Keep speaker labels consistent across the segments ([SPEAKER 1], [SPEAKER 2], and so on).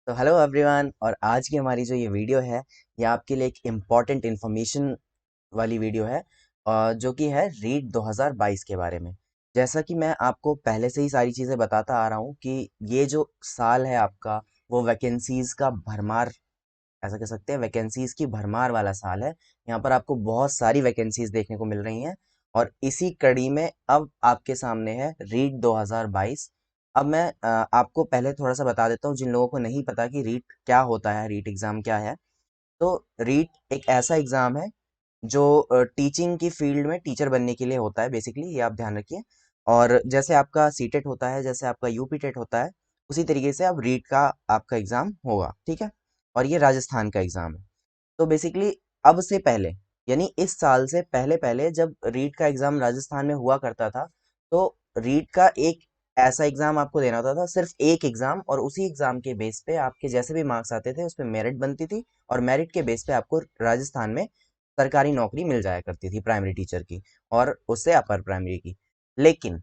[SPEAKER 1] तो hello everyone. और आज की हमारी जो ये वीडियो है, ये आपके लिए एक इम्पॉर्टेंट इन्फॉर्मेशन वाली वीडियो है, जो कि है रीट 2022 के बारे में। जैसा कि मैं आपको पहले से ही सारी चीज़ें बताता आ रहा हूँ कि ये जो साल है आपका, वो वैकेंसीज का भरमार, ऐसा कह सकते हैं वैकेंसीज की भरमार वाला साल है। यहाँ पर आपको बहुत सारी वैकेंसीज देखने को मिल रही हैं। और इसी कड़ी में अब आपके सामने है रीट 2022। अब मैं आपको पहले थोड़ा सा बता देता हूँ जिन लोगों को नहीं पता कि रीट क्या होता है, रीट एग्जाम क्या है। तो रीट एक ऐसा एग्जाम है जो टीचिंग की फील्ड में टीचर बनने के लिए होता है बेसिकली, ये आप ध्यान रखिए। और जैसे आपका सीटेट होता है, जैसे आपका यूपी टेट होता है, उसी तरीके से अब रीट का आपका एग्जाम होगा, ठीक है। और ये राजस्थान का एग्जाम है। तो बेसिकली अब से पहले, यानी इस साल से पहले पहले जब रीट का एग्जाम राजस्थान में हुआ करता था, तो रीट का एक ऐसा एग्जाम आपको देना होता था, सिर्फ एक एग्जाम, और उसी एग्जाम के बेस पे आपके जैसे भी मार्क्स आते थे उस पे मेरिट बनती थी। और मेरिट के बेस पे आपको राजस्थान में सरकारी नौकरी मिल जाया करती थी, प्राइमरी टीचर की, और उससे अपर प्राइमरी की। लेकिन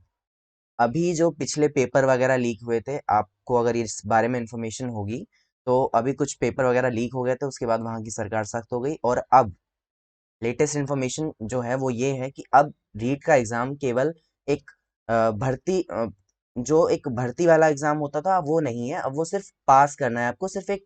[SPEAKER 1] अभी जो पिछले पेपर वगैरह लीक हुए थे, आपको अगर इस बारे में इंफॉर्मेशन होगी, तो अभी कुछ पेपर वगैरह लीक हो गए थे, उसके बाद वहां की सरकार सख्त हो गई। और अब लेटेस्ट इन्फॉर्मेशन जो है वो ये है कि अब रीट का एग्जाम केवल एक जो एक भर्ती वाला एग्जाम होता था, अब वो नहीं है। अब वो सिर्फ पास करना है आपको, सिर्फ एक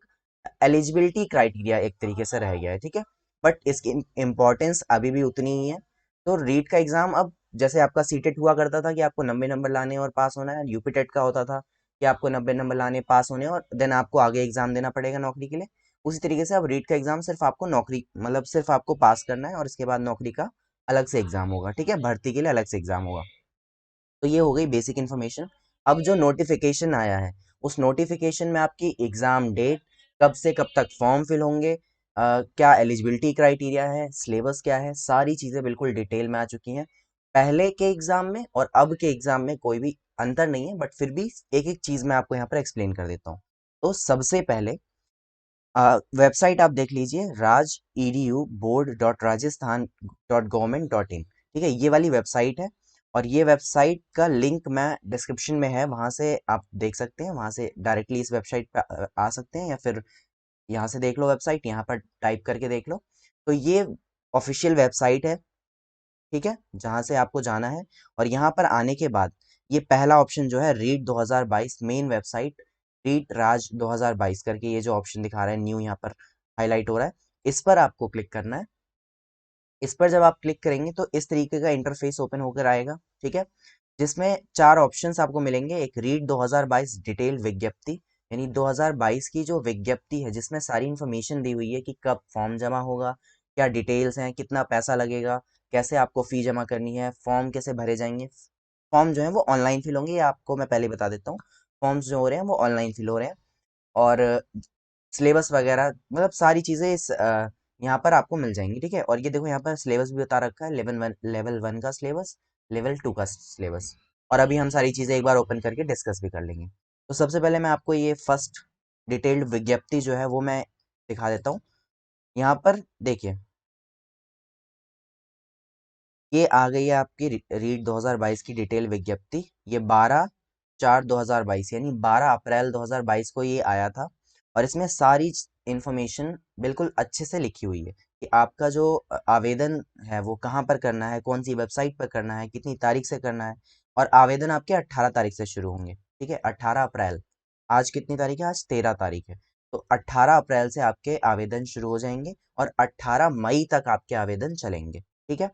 [SPEAKER 1] एलिजिबिलिटी क्राइटेरिया एक तरीके से रह गया है, ठीक है। बट इसकी इम्पोर्टेंस अभी भी उतनी ही है। तो रीट का एग्जाम अब, जैसे आपका सीटेट हुआ करता था कि आपको 90 नंबर लाने और पास होना है, यूपी टेट का होता था कि आपको 90 नंबर लाने, पास होने, और देन आपको आगे एग्जाम देना पड़ेगा नौकरी के लिए। उसी तरीके से अब रीट का एग्जाम सिर्फ आपको नौकरी, मतलब सिर्फ आपको पास करना है, और इसके बाद नौकरी का अलग से एग्जाम होगा, ठीक है, भर्ती के लिए अलग से एग्जाम होगा। तो ये हो गई बेसिक इन्फॉर्मेशन। अब जो नोटिफिकेशन आया है, उस नोटिफिकेशन में आपकी एग्जाम डेट, कब से कब तक फॉर्म फिल होंगे, क्या एलिजिबिलिटी क्राइटेरिया है, सिलेबस क्या है, सारी चीजें बिल्कुल डिटेल में आ चुकी हैं। पहले के एग्जाम में और अब के एग्जाम में कोई भी अंतर नहीं है, बट फिर भी एक एक चीज मैं आपको यहाँ पर एक्सप्लेन कर देता हूँ। तो सबसे पहले वेबसाइट आप देख लीजिए, raj.edu.board.rajasthan.government.in, ठीक है, ये वाली वेबसाइट है। और ये वेबसाइट का लिंक मैं डिस्क्रिप्शन में है, वहां से आप देख सकते हैं, वहां से डायरेक्टली इस वेबसाइट पे आ सकते हैं, या फिर यहाँ से देख लो, वेबसाइट यहाँ पर टाइप करके देख लो। तो ये ऑफिशियल वेबसाइट है, ठीक है, जहाँ से आपको जाना है। और यहाँ पर आने के बाद ये पहला ऑप्शन जो है, रीट 2022 मेन वेबसाइट, रीट राज 2022 करके ये जो ऑप्शन दिखा रहा है न्यू, यहाँ पर हाईलाइट हो रहा है, इस पर आपको क्लिक करना है। इस पर जब आप क्लिक करेंगे तो इस तरीके का इंटरफेस ओपन होकर आएगा, ठीक है, जिसमें चार ऑप्शंस आपको मिलेंगे। एक रीट 2022 डिटेल विज्ञप्ति, यानी 2022 की जो विज्ञप्ति है, जिसमें सारी इंफॉर्मेशन दी हुई है कि कब फॉर्म जमा होगा, क्या डिटेल्स हैं, कितना पैसा लगेगा, कैसे आपको फी जमा करनी है, फॉर्म कैसे भरे जाएंगे। फॉर्म जो है वो ऑनलाइन फिल होंगे, ये आपको मैं पहले बता देता हूँ। फॉर्म्स जो हो रहे हैं वो ऑनलाइन फिल हो रहे हैं। और सिलेबस वगैरह, मतलब सारी चीज़ें इस यहाँ पर आपको मिल जाएंगी, ठीक है। और ये देखो, यहाँ पर सिलेबस भी बता रखा है, लेवल 1 का सिलेबस, लेवल 2 का सिलेबस। और अभी हम सारी चीज़ें एक बार ओपन करके डिस्कस भी कर लेंगे। तो सबसे पहले मैं आपको ये फर्स्ट डिटेल्ड विज्ञप्ति जो है वो मैं दिखा देता हूँ। यहाँ पर देखिए, ये आ गई है आपकी रीट 2022 की डिटेल विज्ञप्ति। ये 12/4/2022, यानी 12 अप्रैल 2022 को ये आया था। और इसमें सारी इंफॉर्मेशन बिल्कुल अच्छे से लिखी हुई है कि आपका जो आवेदन है वो कहाँ पर करना है, कौन सी वेबसाइट पर करना है, कितनी तारीख से करना है। और आवेदन आपके 18 तारीख से शुरू होंगे, ठीक है, 18 अप्रैल। आज कितनी तारीख है? आज 13 तारीख है। तो 18 अप्रैल से आपके आवेदन शुरू हो जाएंगे, और 18 मई तक आपके आवेदन चलेंगे, ठीक है।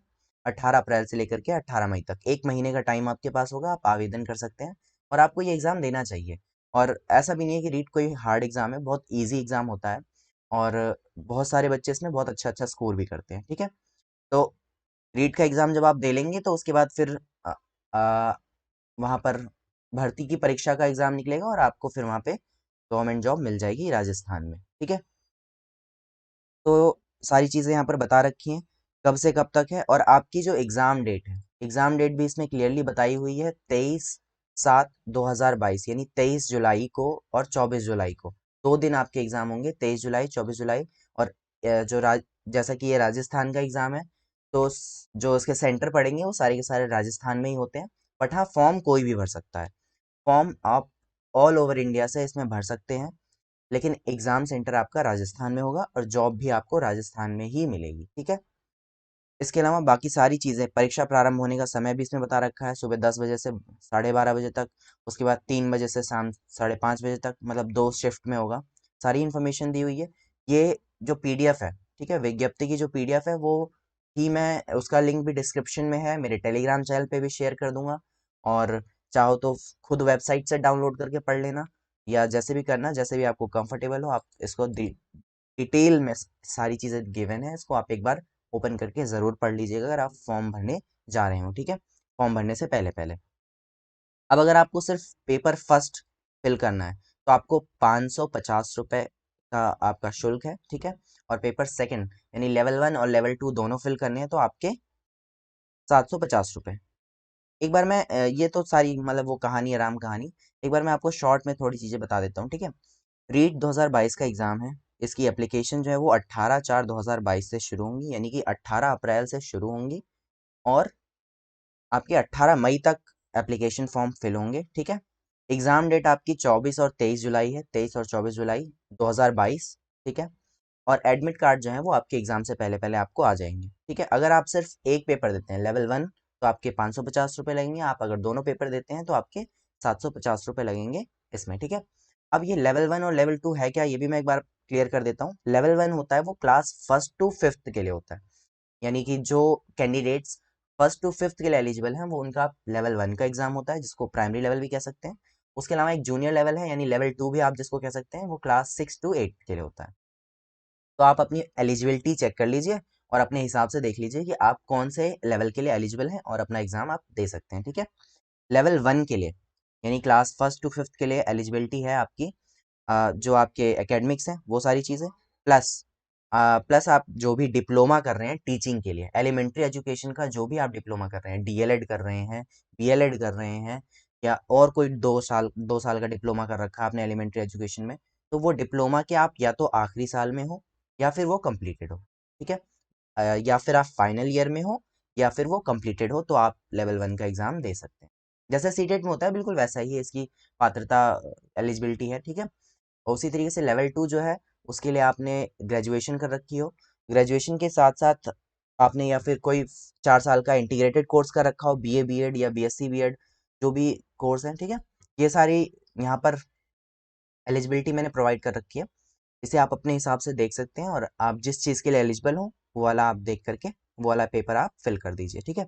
[SPEAKER 1] 18 अप्रैल से लेकर के 18 मई तक 1 महीने का टाइम आपके पास होगा, आप आवेदन कर सकते हैं। और आपको ये एग्ज़ाम देना चाहिए। और ऐसा भी नहीं है कि रीट कोई हार्ड एग्ज़ाम है, बहुत इजी एग्ज़ाम होता है। और बहुत सारे बच्चे इसमें बहुत अच्छा अच्छा स्कोर भी करते हैं, ठीक है। तो रीट का एग्ज़ाम जब आप दे लेंगे तो उसके बाद फिर वहाँ पर भर्ती की परीक्षा का एग्ज़ाम निकलेगा, और आपको फिर वहाँ पे गवर्नमेंट जॉब मिल जाएगी राजस्थान में, ठीक है। तो सारी चीज़ें यहाँ पर बता रखी हैं, कब से कब तक है। और आपकी जो एग्ज़ाम डेट है, एग्ज़ाम डेट भी इसमें क्लियरली बताई हुई है, 23/7/2022, यानी 23 जुलाई को और 24 जुलाई को, 2 दिन आपके एग्ज़ाम होंगे, 23 जुलाई, 24 जुलाई। और जैसा कि ये राजस्थान का एग्ज़ाम है, तो जो उसके सेंटर पड़ेंगे वो सारे के सारे राजस्थान में ही होते हैं। बट हाँ, फॉर्म कोई भी भर सकता है। फॉर्म आप ऑल ओवर इंडिया से इसमें भर सकते हैं। लेकिन एग्जाम सेंटर आपका राजस्थान में होगा और जॉब भी आपको राजस्थान में ही मिलेगी, ठीक है। इसके अलावा बाकी सारी चीज़ें, परीक्षा प्रारंभ होने का समय भी इसमें बता रखा है, सुबह 10 बजे से 12:30 बजे तक, उसके बाद 3 बजे से शाम 5:30 बजे तक, मतलब 2 शिफ्ट में होगा। सारी इन्फॉर्मेशन दी हुई है। ये जो पीडीएफ है, ठीक है, विज्ञप्ति की जो पीडीएफ है वो ही मैं, उसका लिंक भी डिस्क्रिप्शन में है, मेरे टेलीग्राम चैनल पे भी शेयर कर दूंगा। और चाहो तो खुद वेबसाइट से डाउनलोड करके पढ़ लेना, या जैसे भी करना, जैसे भी आपको कंफर्टेबल हो। आप इसको डिटेल में सारी चीज़ें गिवन है, इसको आप एक बार ओपन करके ज़रूर पढ़ लीजिएगा अगर आप फॉर्म भरने जा रहे हो, ठीक है, फॉर्म भरने से पहले पहले। अब अगर आपको सिर्फ पेपर फर्स्ट फिल करना है तो आपको 550 रुपये का आपका शुल्क है, ठीक है। और पेपर सेकंड यानी लेवल 1 और लेवल 2 दोनों फिल करने हैं तो आपके 750 रुपये। एक बार मैं ये तो सारी मतलब वो कहानी है, राम कहानी। एक बार मैं आपको शॉर्ट में थोड़ी चीज़ें बता देता हूँ, ठीक है। रीट 2022 का एग्ज़ाम है। इसकी एप्लीकेशन जो है वो 18/4/2022 से शुरू होंगी, यानी कि 18 अप्रैल से शुरू होंगी, और आपके 18 मई तक एप्लीकेशन फॉर्म फिल होंगे, ठीक है। एग्ज़ाम डेट आपकी 24 और 23 जुलाई है, 23 और 24 जुलाई 2022, ठीक है। और एडमिट कार्ड जो है वो आपके एग्ज़ाम से पहले पहले आपको आ जाएंगे, ठीक है। अगर आप सिर्फ एक पेपर देते हैं लेवल 1 तो आपके 550 रुपये लगेंगे। आप अगर दोनों पेपर देते हैं तो आपके 750 रुपये लगेंगे इसमें, ठीक है। अब ये लेवल 1 और लेवल 2 है क्या, ये भी मैं एक बार क्लियर कर देता हूँ। लेवल 1 होता है वो क्लास फर्स्ट टू फिफ्थ के लिए होता है, यानी कि जो कैंडिडेट्स फर्स्ट टू फिफ्थ के लिए एलिजिबल हैं वो उनका लेवल 1 का एग्जाम होता है, जिसको प्राइमरी लेवल भी कह सकते हैं। उसके अलावा एक जूनियर लेवल है, यानी लेवल 2 भी आप जिसको कह सकते हैं, वो क्लास 6 to 8 के लिए होता है। तो आप अपनी एलिजिबिलिटी चेक कर लीजिए और अपने हिसाब से देख लीजिए कि आप कौन से लेवल के लिए एलिजिबल हैं और अपना एग्जाम आप दे सकते हैं, ठीक है। लेवल 1 के लिए यानी क्लास फर्स्ट टू फिफ्थ के लिए एलिजिबिलिटी है आपकी, जो आपके एकेडमिक्स हैं वो सारी चीज़ें, प्लस प्लस आप जो भी डिप्लोमा कर रहे हैं टीचिंग के लिए, एलिमेंट्री एजुकेशन का जो भी आप डिप्लोमा कर रहे हैं, डीएलएड कर रहे हैं, बीएलएड कर रहे हैं, या और कोई 2 साल का डिप्लोमा कर रखा है आपने एलिमेंट्री एजुकेशन में, तो वो डिप्लोमा के आप या तो आखिरी साल में हो या फिर वो कंप्लीटेड हो, ठीक है। या फिर आप फाइनल ईयर में हो या फिर वो कंप्लीटेड हो, तो आप लेवल 1 का एग्जाम दे सकते हैं। जैसे सीटेट में होता है बिल्कुल वैसा ही है इसकी पात्रता, एलिजिबिलिटी है, ठीक है। और उसी तरीके से लेवल 2 जो है उसके लिए आपने ग्रेजुएशन कर रखी हो, ग्रेजुएशन के साथ साथ आपने या फिर कोई 4 साल का इंटीग्रेटेड कोर्स कर रखा हो, बीए बीएड या बीएससी बीएड, जो भी कोर्स है, ठीक है। ये सारी यहाँ पर एलिजिबिलिटी मैंने प्रोवाइड कर रखी है। इसे आप अपने हिसाब से देख सकते हैं और आप जिस चीज़ के लिए एलिजिबल हो वो वाला आप देख करके वो वाला पेपर आप फिल कर दीजिए, ठीक है।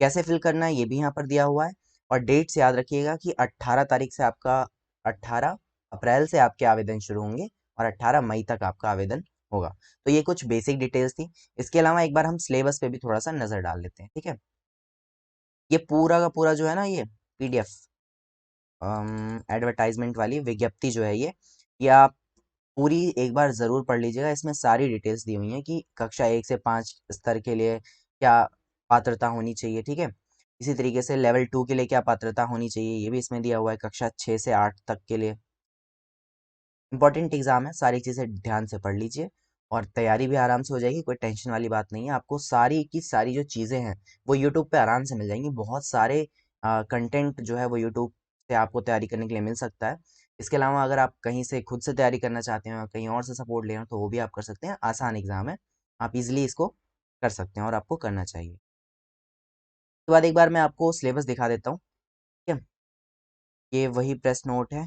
[SPEAKER 1] कैसे फिल करना है ये भी यहाँ पर दिया हुआ है। और डेट्स याद रखिएगा कि 18 तारीख से आपका, 18 अप्रैल से आपके आवेदन शुरू होंगे और 18 मई तक आपका आवेदन होगा। तो ये कुछ बेसिक डिटेल्स थी। इसके अलावा एक बार हम सिलेबस पे भी थोड़ा सा नज़र डाल लेते हैं, ठीक है। ये पूरा का पूरा जो है ना, ये पीडीएफ एडवर्टाइजमेंट वाली विज्ञप्ति जो है ये आप पूरी एक बार ज़रूर पढ़ लीजिएगा। इसमें सारी डिटेल्स दी हुई हैं कि कक्षा 1 से 5 स्तर के लिए क्या पात्रता होनी चाहिए, ठीक है। इसी तरीके से लेवल 2 के लिए क्या पात्रता होनी चाहिए ये भी इसमें दिया हुआ है, कक्षा 6 से 8 तक के लिए। इंपॉर्टेंट एग्जाम है, सारी चीज़ें ध्यान से पढ़ लीजिए और तैयारी भी आराम से हो जाएगी, कोई टेंशन वाली बात नहीं है। आपको सारी की सारी जो चीज़ें हैं वो यूट्यूब पे आराम से मिल जाएंगी। बहुत सारे कंटेंट जो है वो यूट्यूब से आपको तैयारी करने के लिए मिल सकता है। इसके अलावा अगर आप कहीं से खुद से तैयारी करना चाहते हैं, कहीं और से सपोर्ट लेना, तो वो भी आप कर सकते हैं। आसान एग्जाम है, आप इजिली इसको कर सकते हैं और आपको करना चाहिए। उसके बाद एक बार मैं आपको सिलेबस दिखा देता हूँ, ठीक है। ये वही प्रेस नोट है,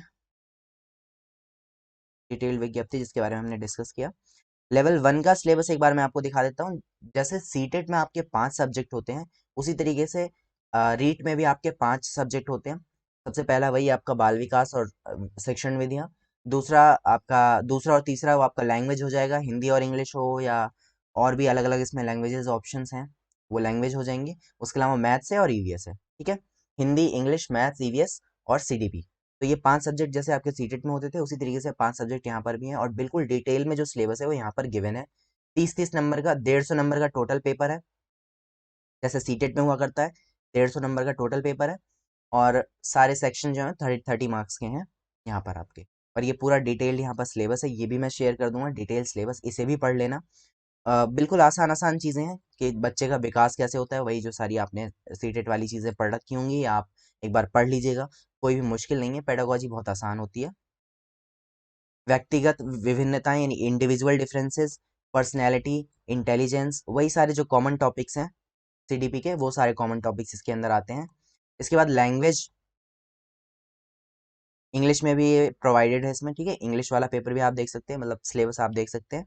[SPEAKER 1] डिटेल्ड विज्ञप्ति जिसके बारे में हमने डिस्कस किया। लेवल 1 का सिलेबस एक बार मैं आपको दिखा देता हूँ। जैसे सीटेट में आपके 5 सब्जेक्ट होते हैं, उसी तरीके से रीट में भी आपके 5 सब्जेक्ट होते हैं। सबसे पहला वही आपका बाल विकास और शिक्षण विधियाँ। दूसरा और तीसरा वो आपका लैंग्वेज हो जाएगा, हिंदी और इंग्लिश हो या और भी अलग अलग इसमें लैंग्वेजेस ऑप्शंस हैं, वो लैंग्वेज हो जाएंगे। उसके अलावा मैथ्स है और ईवीएस है, ठीक है। हिंदी, इंग्लिश, मैथ्स, ईवीएस और सीडीपी। तो ये 5 सब्जेक्ट जैसे आपके सीटेट में होते थे उसी तरीके से 5 सब्जेक्ट यहाँ पर भी हैं, और बिल्कुल डिटेल में जो सिलेबस है वो यहाँ पर गिवन है। 30-30 नंबर का, 150 नंबर का टोटल पेपर है, जैसे सीटेट में हुआ करता है। 150 नंबर का टोटल पेपर है और सारे सेक्शन जो है 30-30 मार्क्स के हैं यहाँ पर आपके। और ये पूरा डिटेल यहाँ पर सिलेबस है, ये भी मैं शेयर कर दूंगा डिटेल सिलेबस, इसे भी पढ़ लेना। बिल्कुल आसान आसान चीज़ें हैं कि बच्चे का विकास कैसे होता है, वही जो सारी आपने सीटेट वाली चीज़ें पढ़ रखी होंगी, आप एक बार पढ़ लीजिएगा। कोई भी मुश्किल नहीं है, पेडागोजी बहुत आसान होती है। व्यक्तिगत विभिन्नताएं यानी इंडिविजुअल डिफरेंसेस, पर्सनैलिटी, इंटेलिजेंस, वही सारे जो कॉमन टॉपिक्स हैं सीडीपी के, वो सारे कॉमन टॉपिक्स इसके अंदर आते हैं। इसके बाद लैंग्वेज, इंग्लिश में भी प्रोवाइडेड है इसमें, ठीक है, इंग्लिश वाला पेपर भी आप देख सकते हैं, मतलब सिलेबस आप देख सकते हैं।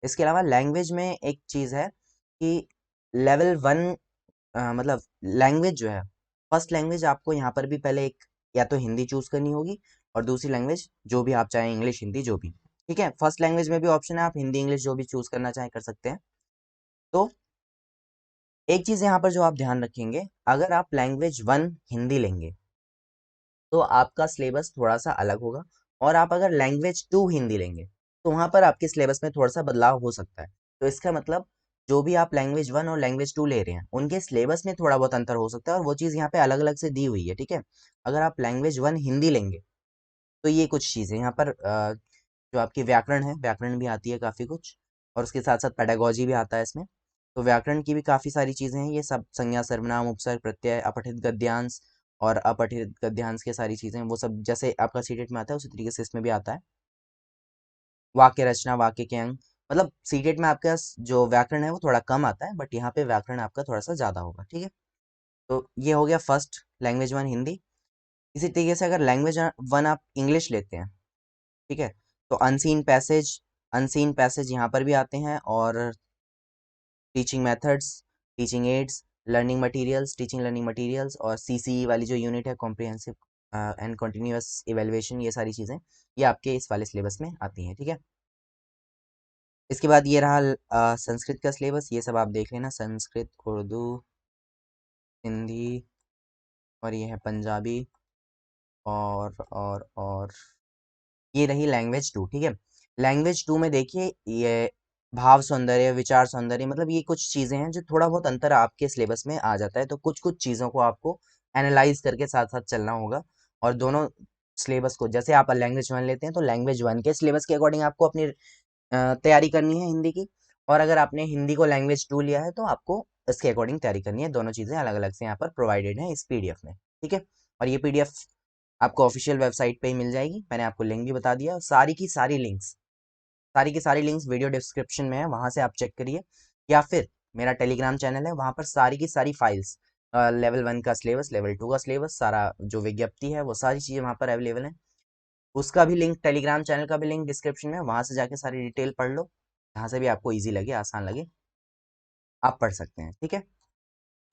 [SPEAKER 1] इसके अलावा लैंग्वेज में एक चीज़ है कि लेवल वन, मतलब लैंग्वेज जो है, फर्स्ट लैंग्वेज आपको यहाँ पर भी पहले एक या तो हिंदी चूज करनी होगी, और दूसरी लैंग्वेज जो भी आप चाहें, इंग्लिश हिंदी जो भी, ठीक है। फर्स्ट लैंग्वेज में भी ऑप्शन है, आप हिंदी इंग्लिश जो भी चूज करना चाहें कर सकते हैं। तो एक चीज यहाँ पर जो आप ध्यान रखेंगे, अगर आप लैंग्वेज वन हिंदी लेंगे तो आपका सिलेबस थोड़ा सा अलग होगा, और आप अगर लैंग्वेज टू हिंदी लेंगे तो वहां पर आपके सिलेबस में थोड़ा सा बदलाव हो सकता है। तो इसका मतलब जो भी आप लैंग्वेज वन और लैंग्वेज टू ले रहे हैं उनके सिलेबस में थोड़ा बहुत अंतर हो सकता है, और वो चीज़ यहाँ पे अलग अलग से दी हुई है, ठीक है। अगर आप लैंग्वेज वन हिंदी लेंगे तो ये कुछ चीज़ें यहाँ पर जो आपकी व्याकरण है, व्याकरण भी आती है काफ़ी कुछ, और उसके साथ साथ पेडागोजी भी आता है इसमें। तो व्याकरण की भी काफ़ी सारी चीज़ें हैं, ये सब संज्ञा सर्वनाम उपसर्ग प्रत्यय अपठित गद्यांश और अपठित गद्यांश की सारी चीज़ें, वो सब जैसे आपका सीटेट में आता है उसी तरीके से इसमें भी आता है। वाक्य रचना, वाक्य के अंग, मतलब सीटेट में आपके पास जो व्याकरण है वो थोड़ा कम आता है, बट यहाँ पे व्याकरण आपका थोड़ा सा ज़्यादा होगा, ठीक है। तो ये हो गया फर्स्ट, लैंग्वेज वन हिंदी। इसी तरीके से अगर लैंग्वेज वन आप इंग्लिश लेते हैं, ठीक है, तो अनसीन पैसेज यहाँ पर भी आते हैं, और teaching methods, teaching ads, teaching learning materials, और सीसीई वाली जो यूनिट है, कॉम्प्रिहेंसिव एंड कंटिन्यूअस इवेल्युएशन, ये सारी चीज़ें ये आपके इस वाले सिलेबस में आती हैं, ठीक है। इसके बाद ये रहा संस्कृत का सिलेबस, ये सब आप देख लेना, संस्कृत, उर्दू, हिंदी, और ये है पंजाबी, और ये रही लैंग्वेज टू, ठीक है। लैंग्वेज टू में देखिए, ये भाव सौंदर्य, विचार सौंदर्य, मतलब ये कुछ चीजें हैं जो थोड़ा बहुत अंतर आपके सिलेबस में आ जाता है, तो कुछ कुछ चीजों को आपको एनालाइज करके साथ साथ चलना होगा। और दोनों सिलेबस को, जैसे आप लैंग्वेज वन लेते हैं तो लैंग्वेज वन के सिलेबस के अकॉर्डिंग आपको अपनी तैयारी करनी है हिंदी की, और अगर आपने हिंदी को लैंग्वेज टू लिया है तो आपको इसके अकॉर्डिंग तैयारी करनी है। दोनों चीजें अलग अलग से यहाँ पर प्रोवाइडेड है इस पीडीएफ में, ठीक है। और ये पीडीएफ आपको ऑफिशियल वेबसाइट पे ही मिल जाएगी, मैंने आपको लिंक भी बता दिया, और सारी की सारी लिंक्स वीडियो डिस्क्रिप्शन में है, वहां से आप चेक करिए, या फिर मेरा टेलीग्राम चैनल है, वहां पर सारी की सारी फाइल्स, लेवल वन का सिलेबस, लेवल टू का सिलेबस, सारा जो विज्ञप्ति है वो सारी चीजें वहां पर अवेलेबल है। उसका भी लिंक, टेलीग्राम चैनल का भी लिंक डिस्क्रिप्शन में है, वहां से जाके सारी डिटेल पढ़ लो, जहाँ से भी आपको इजी लगे, आसान लगे, आप पढ़ सकते हैं, ठीक है।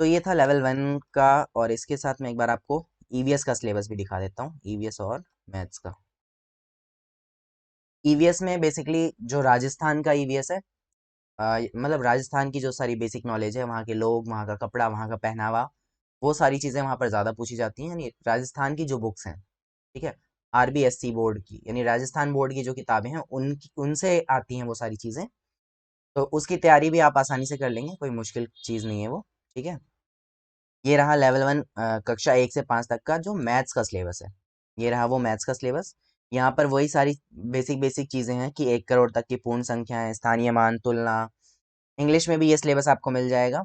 [SPEAKER 1] तो ये था लेवल वन का, और इसके साथ में एक बार आपको ईवीएस का सिलेबस भी दिखा देता हूँ, ईवीएस और मैथ्स का। ईवीएस में बेसिकली जो राजस्थान का ईवीएस है, मतलब राजस्थान की जो सारी बेसिक नॉलेज है, वहाँ के लोग, वहाँ का कपड़ा, वहाँ का पहनावा, वो सारी चीज़ें वहाँ पर ज़्यादा पूछी जाती हैं, यानी राजस्थान की जो बुक्स हैं, ठीक है, आरबीएससी बोर्ड की, यानी राजस्थान बोर्ड की जो किताबें हैं उनकी, उनसे आती हैं वो सारी चीज़ें। तो उसकी तैयारी भी आप आसानी से कर लेंगे, कोई मुश्किल चीज़ नहीं है वो, ठीक है। ये रहा लेवल वन, कक्षा एक से पाँच तक का जो मैथ्स का सिलेबस है, ये रहा वो मैथ्स का सिलेबस। यहाँ पर वही सारी बेसिक बेसिक चीज़ें हैं कि 1 करोड़ तक की पूर्ण संख्याएं, स्थानीय मान, तुलना। इंग्लिश में भी ये सिलेबस आपको मिल जाएगा,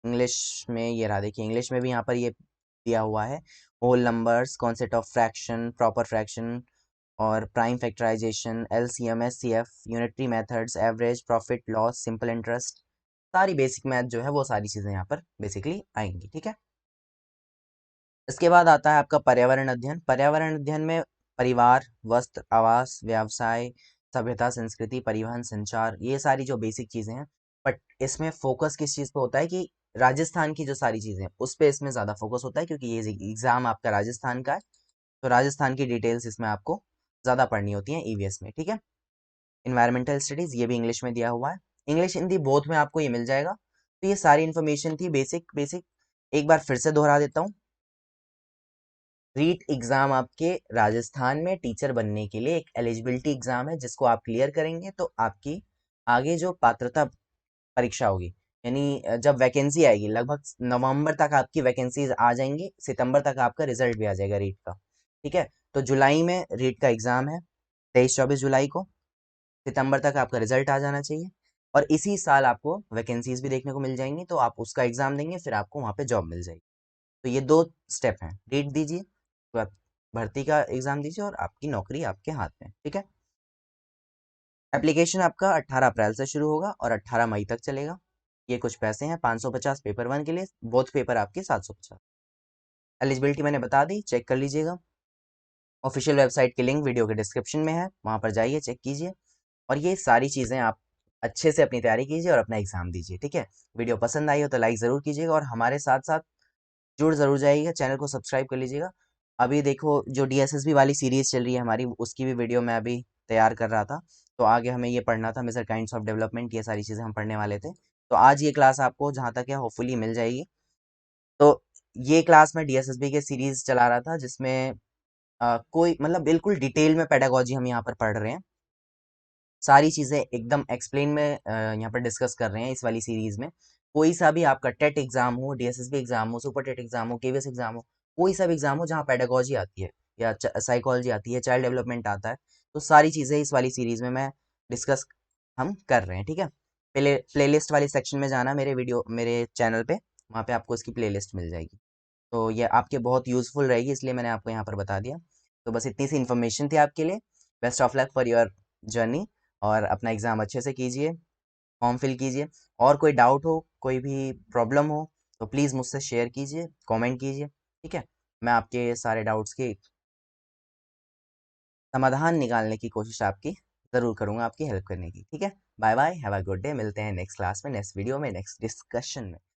[SPEAKER 1] इंग्लिश में ये रहा, देखिए इंग्लिश में भी यहाँ पर ये दिया हुआ है, whole numbers, concept of fraction, proper fraction, और prime factorisation, LCM, HCF, unitary methods, average, profit loss, simple interest, सारी बेसिक मैथ जो है वो सारी चीज़ें यहाँ पर बेसिकली आएंगी, ठीक है। इसके बाद आता है आपका पर्यावरण अध्ययन। पर्यावरण अध्ययन में परिवार, वस्त्र, आवास, व्यवसाय, सभ्यता, संस्कृति, परिवहन, संचार, ये सारी जो बेसिक चीजें हैं, बट इसमें फोकस किस चीज पे होता है कि राजस्थान की जो सारी चीजें हैं उस पे इसमें ज्यादा फोकस होता है, क्योंकि ये एग्जाम आपका राजस्थान का है, तो राजस्थान की डिटेल्स इसमें आपको ज्यादा पढ़नी होती हैं ईवीएस में, ठीक है। इन्वायरमेंटल स्टडीज, ये भी इंग्लिश में दिया हुआ है, इंग्लिश हिंदी बोथ में आपको ये मिल जाएगा। तो ये सारी इन्फॉर्मेशन थी बेसिक बेसिक, एक बार फिर से दोहरा देता हूँ। रीट एग्जाम आपके राजस्थान में टीचर बनने के लिए एक एलिजिबिलिटी एग्जाम है, जिसको आप क्लियर करेंगे तो आपकी आगे जो पात्रता परीक्षा होगी, यानी जब वैकेंसी आएगी, लगभग नवंबर तक आपकी वैकेंसीज आ जाएंगी, सितंबर तक आपका रिजल्ट भी आ जाएगा रीट का, ठीक है। तो जुलाई में रीट का एग्जाम है, 23-24 जुलाई को, सितंबर तक आपका रिजल्ट आ जाना चाहिए, और इसी साल आपको वैकेंसीज भी देखने को मिल जाएंगी, तो आप उसका एग्जाम देंगे, फिर आपको वहाँ पे जॉब मिल जाएगी। तो ये दो स्टेप हैं, रीट दीजिए तो आप भर्ती का एग्जाम दीजिए, और आपकी नौकरी आपके हाथ में, ठीक है। एप्लीकेशन आपका 18 अप्रैल से शुरू होगा और 18 मई तक चलेगा। ये कुछ पैसे हैं 550 पेपर वन के लिए, बोथ पेपर आपके 750। एलिजिबिलिटी मैंने बता दी, चेक कर लीजिएगा। ऑफिशियल वेबसाइट की लिंक वीडियो के डिस्क्रिप्शन में है, वहाँ पर जाइए, चेक कीजिए। और ये सारी चीज़ें आप अच्छे से अपनी तैयारी कीजिए और अपना एग्जाम दीजिए, ठीक है। वीडियो पसंद आई हो तो लाइक ज़रूर कीजिएगा और हमारे साथ साथ जुड़ ज़रूर जाइएगा, चैनल को सब्सक्राइब कर लीजिएगा। अभी देखो जो डीएसएसबी वाली सीरीज़ चल रही है हमारी, उसकी भी वीडियो मैं अभी तैयार कर रहा था। तो आगे हमें ये पढ़ना था, मेजर काइंड्स ऑफ डेवलपमेंट, ये सारी चीज़ें हम पढ़ने वाले थे। तो आज ये क्लास आपको जहाँ तक है होपफुली मिल जाएगी। तो ये क्लास में डीएसएसबी के सीरीज़ चला रहा था, जिसमें कोई मतलब बिल्कुल डिटेल में पेडागोजी हम यहाँ पर पढ़ रहे हैं। सारी चीज़ें एकदम एक्सप्लेन में यहाँ पर डिस्कस कर रहे हैं इस वाली सीरीज में। कोई सा भी आपका टेट एग्जाम हो, डीएसएसबी एग्जाम हो, सुपर टेट एग्जाम हो, केवीएस एग्जाम हो, कोई सा भी एग्जाम हो जहाँ पेडागोजी आती है या साइकोलॉजी आती है, चाइल्ड डेवलपमेंट आता है, तो सारी चीज़ें इस वाली सीरीज में मैं डिस्कस हम कर रहे हैं, ठीक है। पहले प्लेलिस्ट वाली सेक्शन में जाना मेरे वीडियो मेरे चैनल पे, वहाँ पे आपको इसकी प्लेलिस्ट मिल जाएगी। तो ये आपके बहुत यूजफुल रहेगी, इसलिए मैंने आपको यहाँ पर बता दिया। तो बस इतनी सी इन्फॉर्मेशन थी आपके लिए। Best of luck for your journey, और अपना एग्ज़ाम अच्छे से कीजिए, फॉर्म फिल कीजिए। और कोई डाउट हो, कोई भी प्रॉब्लम हो, तो प्लीज़ मुझसे शेयर कीजिए, कमेंट कीजिए, ठीक है। मैं आपके सारे डाउट्स की समाधान निकालने की कोशिश आपकी ज़रूर करूँगा, आपकी हेल्प करने की, ठीक है। Bye bye, have a good day. मिलते हैं नेक्स्ट क्लास में, नेक्स्ट वीडियो में, नेक्स्ट डिस्कशन में।